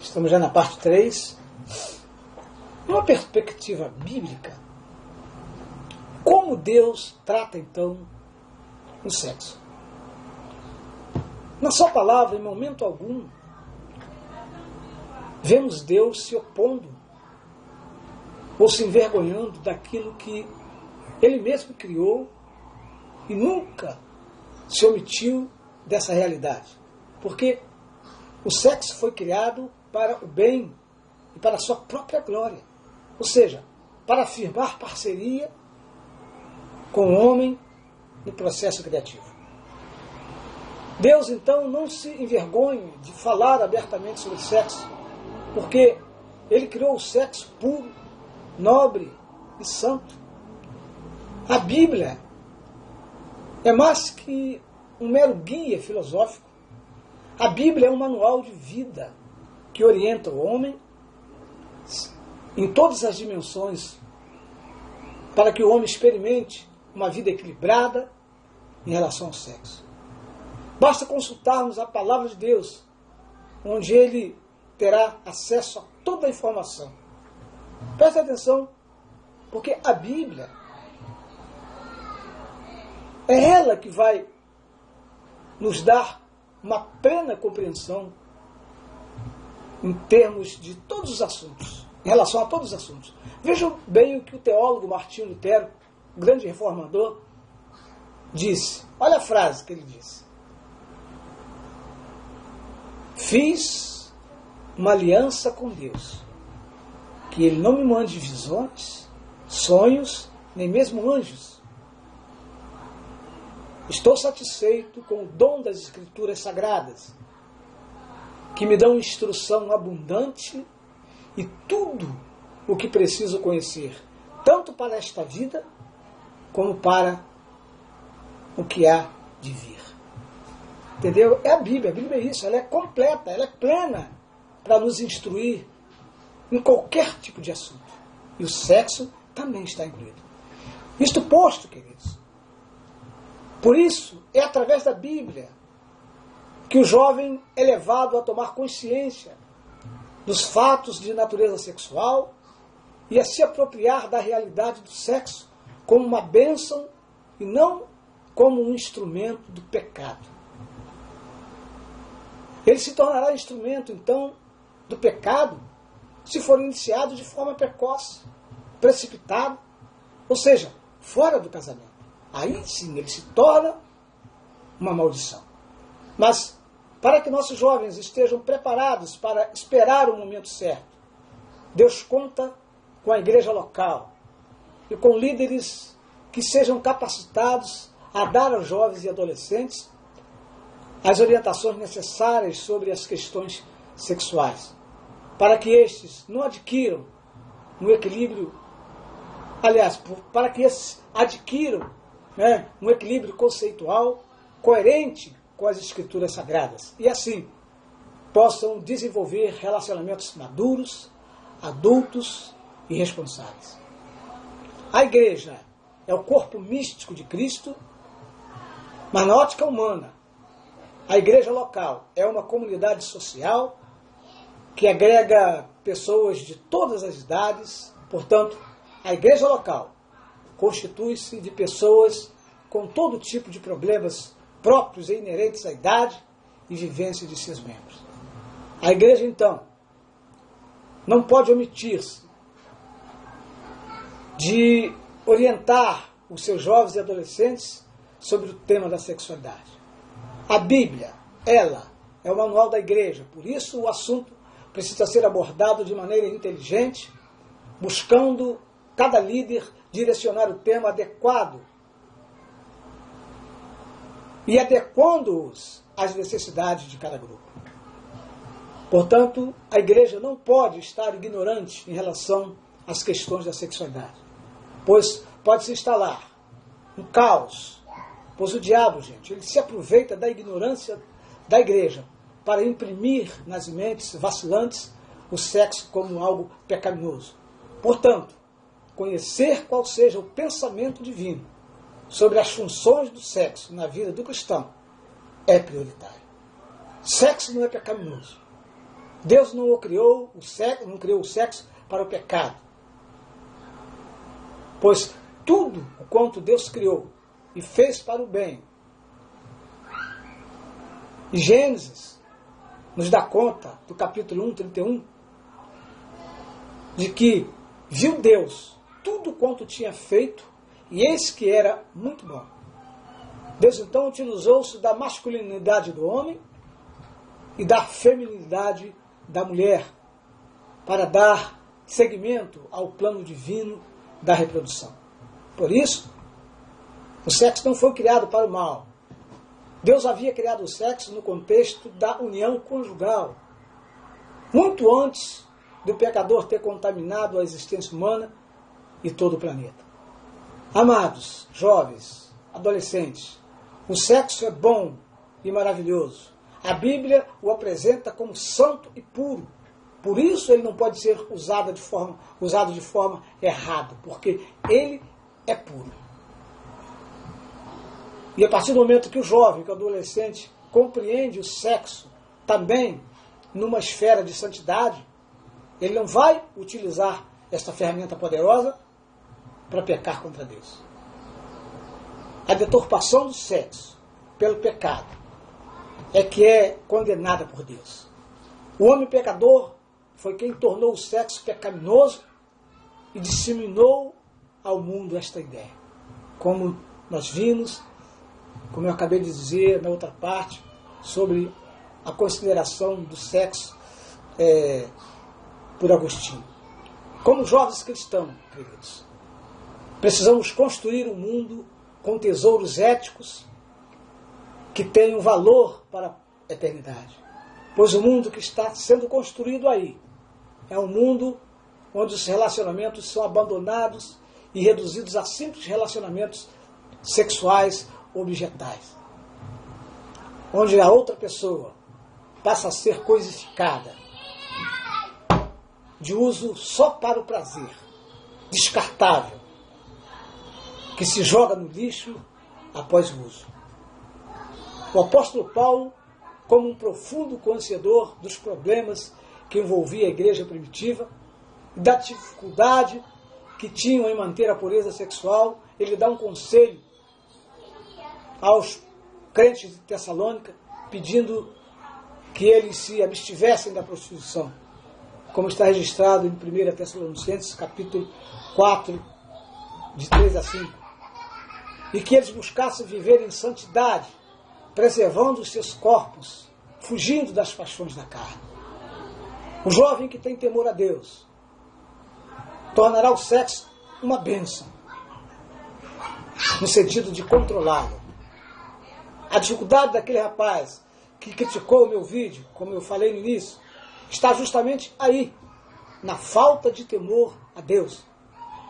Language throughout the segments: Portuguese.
Estamos já na parte 3. Numa perspectiva bíblica, como Deus trata então o sexo? Na sua palavra, em momento algum, vemos Deus se opondo ou se envergonhando daquilo que Ele mesmo criou e nunca se omitiu dessa realidade. Porque o sexo foi criado para o bem e para a sua própria glória. Ou seja, para afirmar parceria com o homem no processo criativo. Deus, então, não se envergonha de falar abertamente sobre sexo, porque Ele criou o sexo puro, nobre e santo. A Bíblia é mais que um mero guia filosófico. A Bíblia é um manual de vida que orienta o homem em todas as dimensões para que o homem experimente uma vida equilibrada em relação ao sexo. Basta consultarmos a palavra de Deus, onde ele terá acesso a toda a informação. Preste atenção, porque a Bíblia é ela que vai nos dar uma plena compreensão em termos de todos os assuntos, em relação a todos os assuntos. Vejam bem o que o teólogo Martinho Lutero, grande reformador, disse. Olha a frase que ele disse. Fiz uma aliança com Deus, que Ele não me mande visões, sonhos, nem mesmo anjos. Estou satisfeito com o dom das Escrituras Sagradas, que me dão instrução abundante e tudo o que preciso conhecer, tanto para esta vida, como para o que há de vir. Entendeu? É a Bíblia é isso, ela é completa, ela é plena para nos instruir em qualquer tipo de assunto. E o sexo também está incluído. Isto posto, queridos. Por isso, é através da Bíblia que o jovem é levado a tomar consciência dos fatos de natureza sexual e a se apropriar da realidade do sexo como uma bênção e não como um instrumento do pecado. Ele se tornará instrumento, então, do pecado se for iniciado de forma precoce, precipitado, ou seja, fora do casamento. Aí sim ele se torna uma maldição. Mas, para que nossos jovens estejam preparados para esperar o momento certo, Deus conta com a igreja local e com líderes que sejam capacitados a dar aos jovens e adolescentes as orientações necessárias sobre as questões sexuais, para que estes não adquiram um equilíbrio, para que estes adquiram um equilíbrio conceitual coerente com as Escrituras Sagradas e assim possam desenvolver relacionamentos maduros, adultos e responsáveis. A igreja é o corpo místico de Cristo, mas na ótica humana, a igreja local é uma comunidade social que agrega pessoas de todas as idades. Portanto, a igreja local constitui-se de pessoas com todo tipo de problemas próprios e inerentes à idade e vivência de seus membros. A igreja, então, não pode omitir-se de orientar os seus jovens e adolescentes sobre o tema da sexualidade. A Bíblia, ela, é o manual da igreja, por isso o assunto precisa ser abordado de maneira inteligente, buscando cada líder direcionar o tema adequado e adequando-os às necessidades de cada grupo. Portanto, a igreja não pode estar ignorante em relação às questões da sexualidade, pois pode se instalar um caos. Pois o diabo, gente, ele se aproveita da ignorância da igreja para imprimir nas mentes vacilantes o sexo como algo pecaminoso. Portanto, conhecer qual seja o pensamento divino sobre as funções do sexo na vida do cristão é prioritário. Sexo não é pecaminoso. Deus não criou o sexo para o pecado. Pois tudo o quanto Deus criou e fez para o bem. E Gênesis nos dá conta, do capítulo 1, 31, de que viu Deus tudo quanto tinha feito, e eis que era muito bom. Deus então utilizou-se da masculinidade do homem e da feminilidade da mulher para dar seguimento ao plano divino da reprodução. Por isso, o sexo não foi criado para o mal. Deus havia criado o sexo no contexto da união conjugal, muito antes do pecador ter contaminado a existência humana e todo o planeta. Amados, jovens, adolescentes, o sexo é bom e maravilhoso. A Bíblia o apresenta como santo e puro. Por isso ele não pode ser usado de forma errada, porque ele é puro. E a partir do momento que o jovem, que o adolescente, compreende o sexo também numa esfera de santidade, ele não vai utilizar esta ferramenta poderosa para pecar contra Deus. A deturpação do sexo pelo pecado é que é condenada por Deus. O homem pecador foi quem tornou o sexo pecaminoso e disseminou ao mundo esta ideia. Como nós vimos, como eu acabei de dizer na outra parte, sobre a consideração do sexo por Agostinho. Como jovens cristãos, queridos, precisamos construir um mundo com tesouros éticos que tenham valor para a eternidade. Pois o mundo que está sendo construído aí é um mundo onde os relacionamentos são abandonados e reduzidos a simples relacionamentos sexuais objetais. Onde a outra pessoa passa a ser coisificada, de uso só para o prazer, descartável, que se joga no lixo após o uso. O apóstolo Paulo, como um profundo conhecedor dos problemas que envolvia a igreja primitiva, da dificuldade que tinham em manter a pureza sexual, ele dá um conselho aos crentes de Tessalônica, pedindo que eles se abstivessem da prostituição, como está registrado em 1 Tessalonicenses, capítulo 4, de 3 a 5. E que eles buscassem viver em santidade, preservando os seus corpos, fugindo das paixões da carne. O jovem que tem temor a Deus tornará o sexo uma bênção, no sentido de controlá-lo. A dificuldade daquele rapaz que criticou o meu vídeo, como eu falei no início, está justamente aí, na falta de temor a Deus.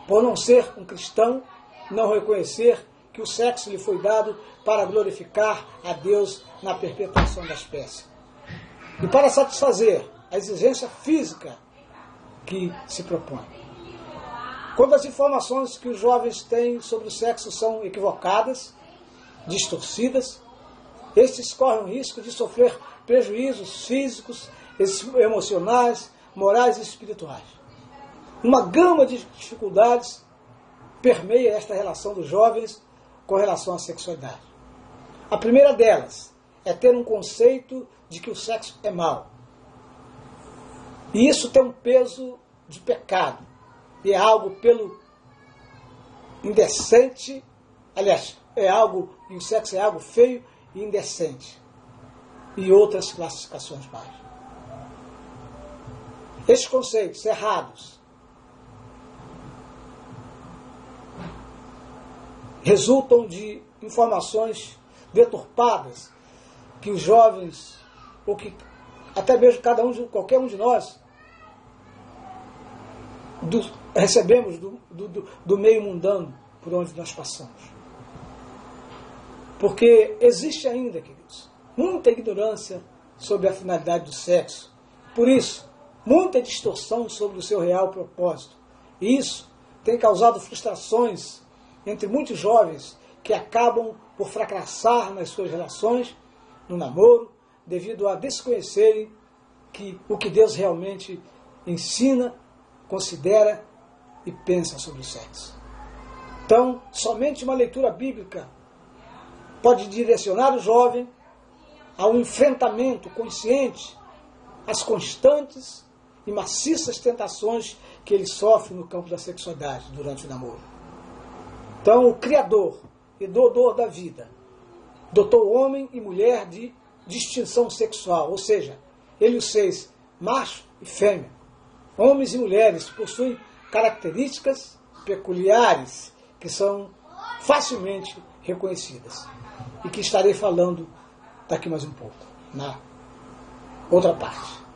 Por não ser um cristão, não reconhecer que o sexo lhe foi dado para glorificar a Deus na perpetuação da espécie. E para satisfazer a exigência física que se propõe. Quando as informações que os jovens têm sobre o sexo são equivocadas, distorcidas, estes correm o risco de sofrer prejuízos físicos, emocionais, morais e espirituais. Uma gama de dificuldades permeia esta relação dos jovens com relação à sexualidade. A primeira delas é ter um conceito de que o sexo é mau. E isso tem um peso de pecado. E é algo pelo indecente, aliás, e o sexo é algo feio e indecente. E outras classificações mais. Esses conceitos errados resultam de informações deturpadas que os jovens, ou que até mesmo qualquer um de nós, recebemos do meio mundano por onde nós passamos. Porque existe ainda, queridos, muita ignorância sobre a finalidade do sexo. Por isso, muita distorção sobre o seu real propósito. E isso tem causado frustrações entre muitos jovens que acabam por fracassar nas suas relações, no namoro, devido a desconhecerem o que Deus realmente ensina, considera e pensa sobre o sexo. Então, somente uma leitura bíblica pode direcionar o jovem a um enfrentamento consciente às constantes e maciças tentações que ele sofre no campo da sexualidade durante o namoro. Então, o Criador e doador da vida dotou homem e mulher de distinção sexual, ou seja, ele os fez macho e fêmea. Homens e mulheres possuem características peculiares que são facilmente reconhecidas e que estarei falando daqui mais um pouco, na outra parte.